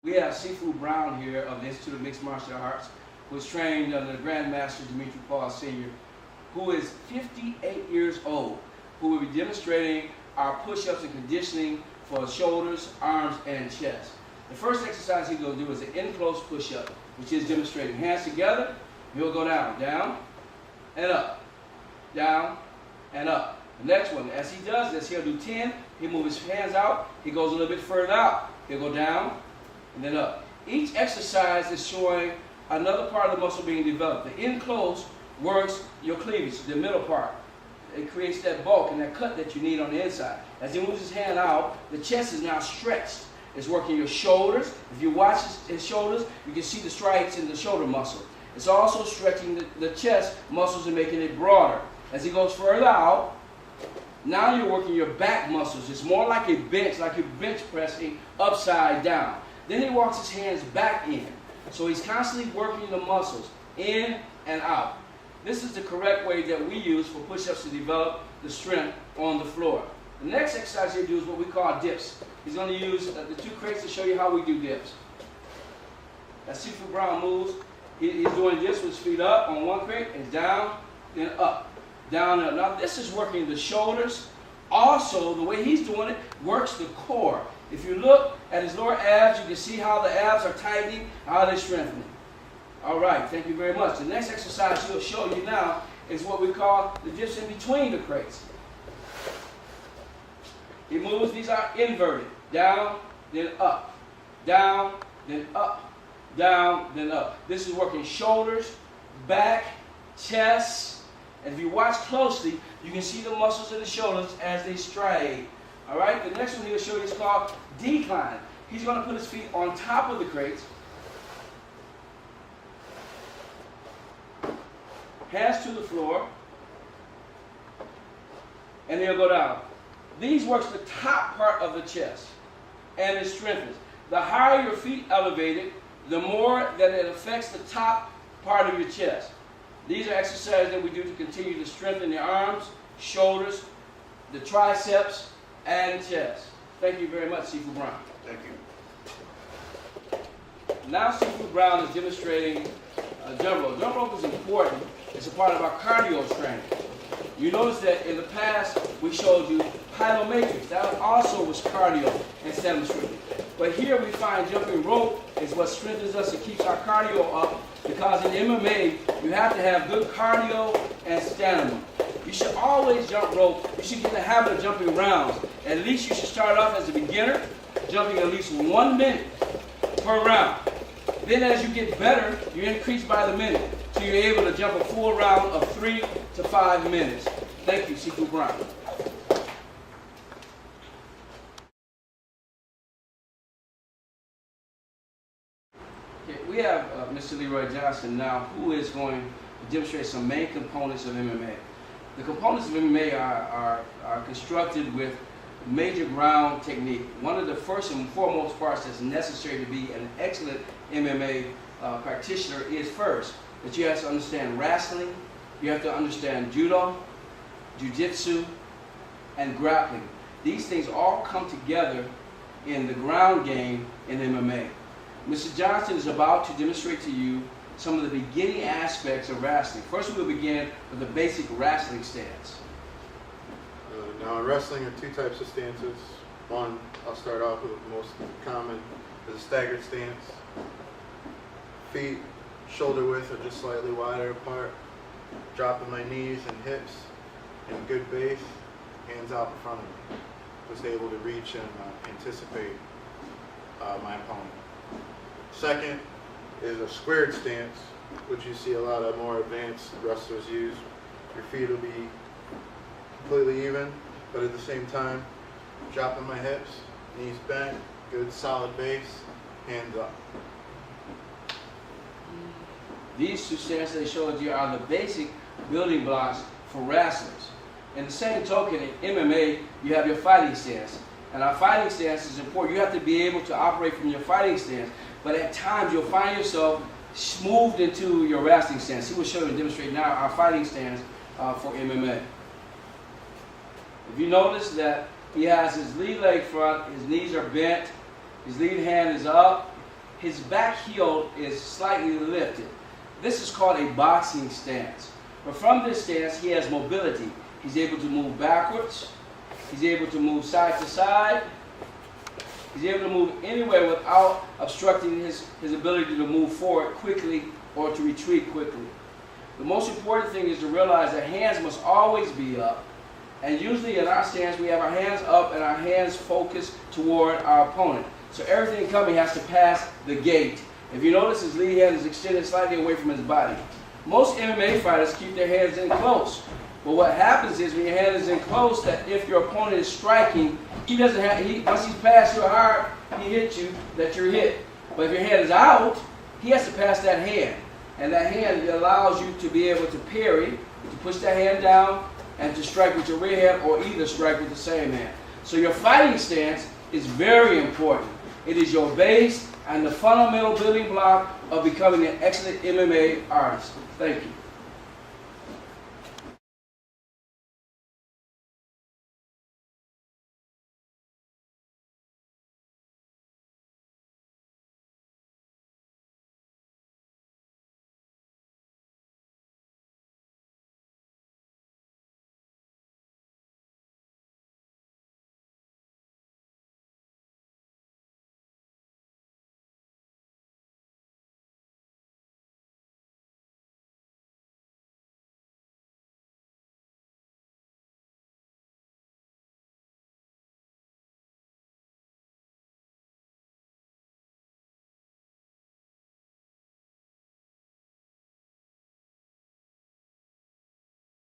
We have Seafood Brown here of the Institute of Mixed Martial Arts, who was trained under the Grandmaster Dimitri Paul Sr, who is 58 years old, who will be demonstrating our push-ups and conditioning for shoulders, arms, and chest. The first exercise he's going to do is an in-close push-up, which is demonstrating hands together. He'll go down, down, and up, down, and up. The next one, as he does this, he'll do 10. He'll move his hands out. He goes a little bit further out. He'll go down, and then up. Each exercise is showing another part of the muscle being developed. The in-close works your cleavage, the middle part. It creates that bulk and that cut that you need on the inside. As he moves his hand out, the chest is now stretched. It's working your shoulders. If you watch his shoulders, you can see the stripes in the shoulder muscle. It's also stretching the chest muscles and making it broader. As he goes further out, now you're working your back muscles. It's more like a bench, like you're bench pressing upside down. Then he walks his hands back in. So he's constantly working the muscles in and out. This is the correct way that we use for push-ups to develop the strength on the floor. The next exercise he'll do is what we call dips. He's going to use the two crates to show you how we do dips. As Seafood Brown moves, he's doing dips with his feet up on one crate and down, then up, down, and up. Now this is working the shoulders. Also, the way he's doing it works the core. If you look at his lower abs, you can see how the abs are tightening, how they're strengthening. All right, thank you very much. The next exercise he'll show you now is what we call the dips in between the crates. He moves, these are inverted. Down, then up. Down, then up. Down, then up. This is working shoulders, back, chest. And if you watch closely, you can see the muscles in the shoulders as they stride. All right, the next one he'll show you is called decline. He's going to put his feet on top of the crates. Hands to the floor. And he'll go down. These works the top part of the chest and it strengthens. The higher your feet elevated, the more that it affects the top part of your chest. These are exercises that we do to continue to strengthen the arms, shoulders, the triceps, and chest. Thank you very much, Seafood Brown. Thank you. Now Seafood Brown is demonstrating jump rope. Jump rope is important. It's a part of our cardio training. You notice that in the past we showed you plyometrics. That also was cardio and stamina strengthening. But here we find jumping rope is what strengthens us and keeps our cardio up, because in MMA you have to have good cardio and stamina. You should always jump rope. You should get in the habit of jumping rounds. At least you should start off as a beginner, jumping at least 1 minute per round. Then as you get better, you increase by the minute, so you're able to jump a full round of 3 to 5 minutes. Thank you, Seafood Brown. Okay, we have Mr. Leroy Johnson now, who is going to demonstrate some main components of MMA. The components of MMA are constructed with major ground technique. One of the first and foremost parts that's necessary to be an excellent MMA practitioner is first that you have to understand wrestling, you have to understand judo, jiu-jitsu, and grappling. These things all come together in the ground game in MMA. Mr. Johnson is about to demonstrate to you some of the beginning aspects of wrestling. First, we'll begin with the basic wrestling stance. Now in wrestling, there are two types of stances. One, I'll start off with the most common, is a staggered stance. Feet shoulder width are just slightly wider apart. Dropping my knees and hips in good base, hands out in front of me. Just able to reach and anticipate my opponent. Second is a squared stance, which you see a lot of more advanced wrestlers use. Your feet will be completely even, but at the same time, dropping my hips, knees bent, good solid base, hands up. These two stances they showed you are the basic building blocks for wrestlers. In the same token, in MMA, you have your fighting stance. And our fighting stance is important. You have to be able to operate from your fighting stance, but at times you'll find yourself moved into your wrestling stance. He will show you and demonstrate now our fighting stance for MMA. If you notice that he has his lead leg front, his knees are bent, his lead hand is up, his back heel is slightly lifted. This is called a boxing stance. But from this stance, he has mobility. He's able to move backwards. He's able to move side to side. He's able to move anywhere without obstructing his ability to move forward quickly or to retreat quickly. The most important thing is to realize that hands must always be up. And usually in our stance, we have our hands up and our hands focused toward our opponent. So everything coming has to pass the gate. If you notice, his lead hand is extended slightly away from his body. Most MMA fighters keep their hands in close. But what happens is when your hand is in close, that if your opponent is striking, he doesn't have, once he's passed your heart, he hits you, that you're hit. But if your hand is out, he has to pass that hand. And that hand allows you to be able to parry, to push that hand down, and to strike with your rear hand or either strike with the same hand. So your fighting stance is very important. It is your base and the fundamental building block of becoming an excellent MMA artist. Thank you.